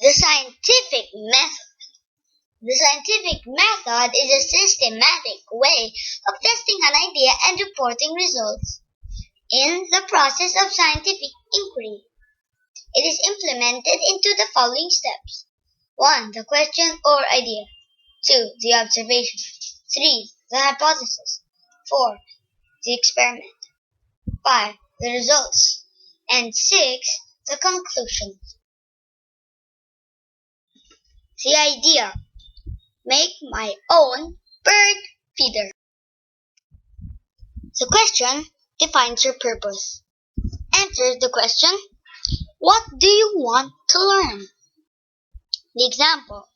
The scientific method. The scientific method is a systematic way of testing an idea and reporting results. In the process of scientific inquiry, it is implemented into the following steps. 1. The question or idea. 2. The observation. 3. The hypothesis. 4. The experiment. 5. The results. And 6. The conclusion. The idea. Make my own bird feeder. The question defines your purpose. Answer the question, what do you want to learn? The example,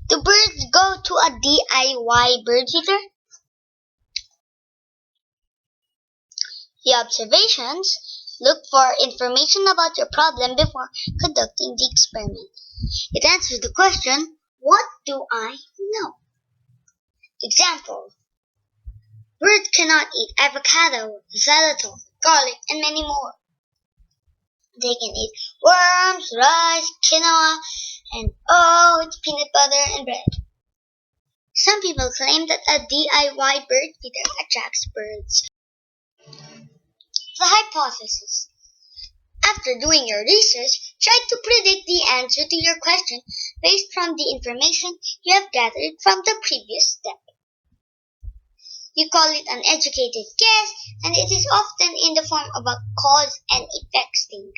do birds go to a DIY bird feeder? The observations, look for information about your problem before conducting the experiment. It answers the question, what do I know? Example, birds cannot eat avocado, xylitol, garlic, and many more. They can eat worms, rice, quinoa, and oats, peanut butter, and bread. Some people claim that a DIY bird feeder attracts birds. The hypothesis. After doing your research, try to predict the answer to your question based from the information you have gathered from the previous step. You call it an educated guess, and it is often in the form of a cause and effect statement.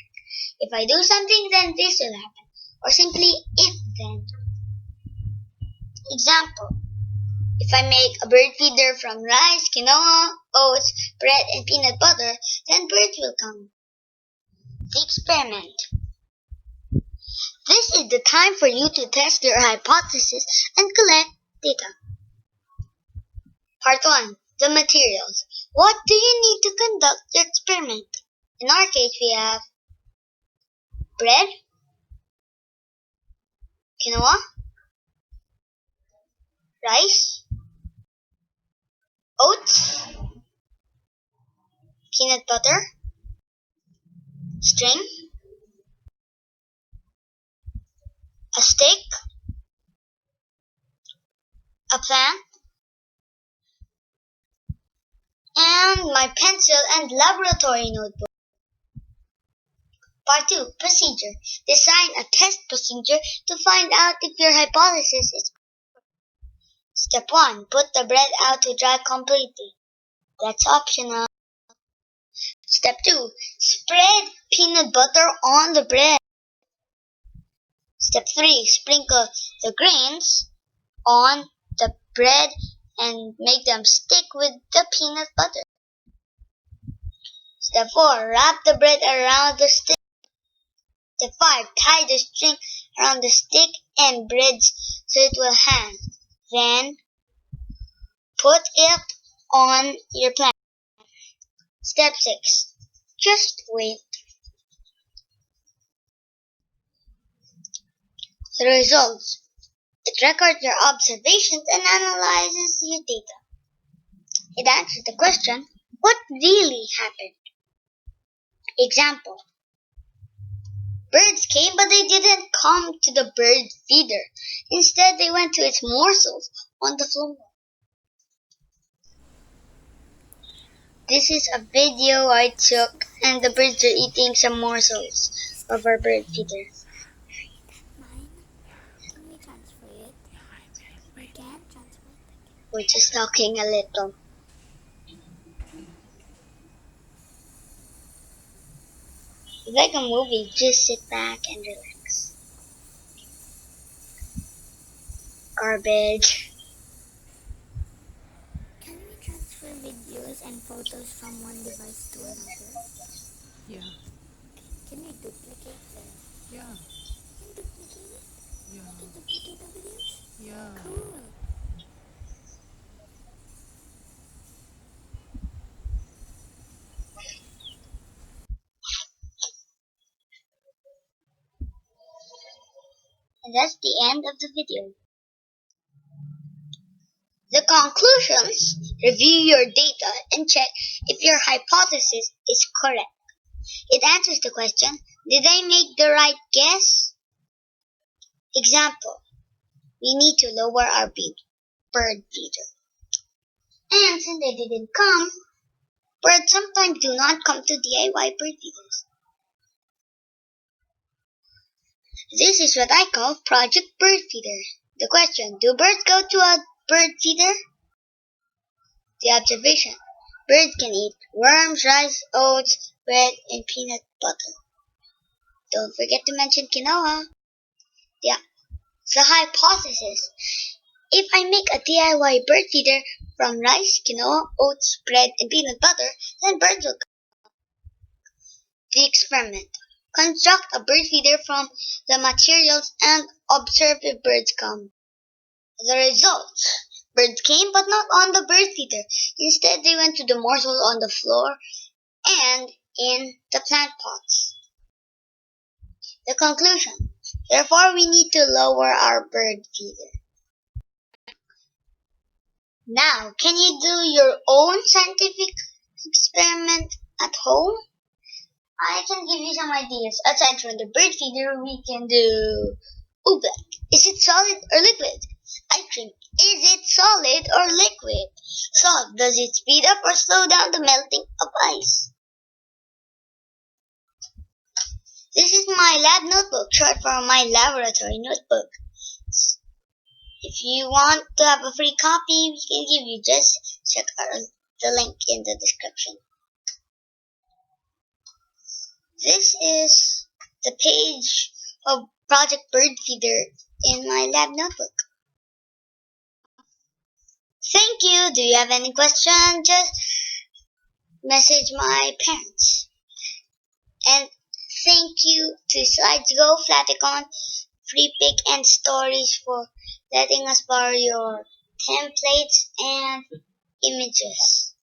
If I do something, then this will happen, or simply if then. Example, if I make a bird feeder from rice, quinoa, oats, bread, and peanut butter, then birds will come. The experiment. This is the time for you to test your hypothesis and collect data. Part 1. The materials. What do you need to conduct your experiment? In our case, we have bread, quinoa, rice, oats, peanut butter, string, a stick, a plant, and my pencil and laboratory notebook. Part 2. Procedure. Design a test procedure to find out if your hypothesis is correct. Step 1. Put the bread out to dry completely. That's optional. Step 2. Spread peanut butter on the bread. Step 3. Sprinkle the grains on the bread and make them stick with the peanut butter. Step 4. Wrap the bread around the stick. Step 5. Tie the string around the stick and breads so it will hang. Then, put it on your plant. Step 6. Just wait. The results. It records your observations and analyzes your data. It answers the question, what really happened? Example. Birds came, but they didn't come to the bird feeder. Instead, they went to its morsels on the floor. This is a video I took, and the birds are eating some morsels of our bird feeder. We're just talking a little. It's like a movie, just sit back and relax. Garbage. Can we transfer videos and photos from one device to another? Yeah. Can we duplicate them? Yeah. Can duplicate it? Yeah. Can duplicate the videos? Yeah. Cool. And that's the end of the video. The conclusions. Review your data and check if your hypothesis is correct. It answers the question, did I make the right guess? Example, we need to lower our bird feeder. And since they didn't come, birds sometimes do not come to DIY bird feeders. This is what I call Project Bird Feeder. The question, do birds go to a bird feeder? The observation, birds can eat worms, rice, oats, bread, and peanut butter. Don't forget to mention quinoa. The hypothesis, if I make a DIY bird feeder from rice, quinoa, oats, bread, and peanut butter, then birds will come. The experiment, construct a bird feeder from the materials and observe if birds come. The results, birds came but not on the bird feeder. Instead, they went to the morsels on the floor and in the plant pots. The conclusion, therefore we need to lower our bird feeder. Now, can you do your own scientific experiment at home? I can give you some ideas. Aside from the bird feeder, we can do oobleck. Is it solid or liquid? Ice cream. Is it solid or liquid? Salt. Does it speed up or slow down the melting of ice? This is my lab notebook, short for my laboratory notebook. If you want to have a free copy, we can give you. Just check the link in the description. This is the page of Project Bird Feeder in my lab notebook. Thank you. Do you have any questions? Just message my parents. And thank you to SlidesGo, Flaticon, FreePic, and Stories for letting us borrow your templates and images.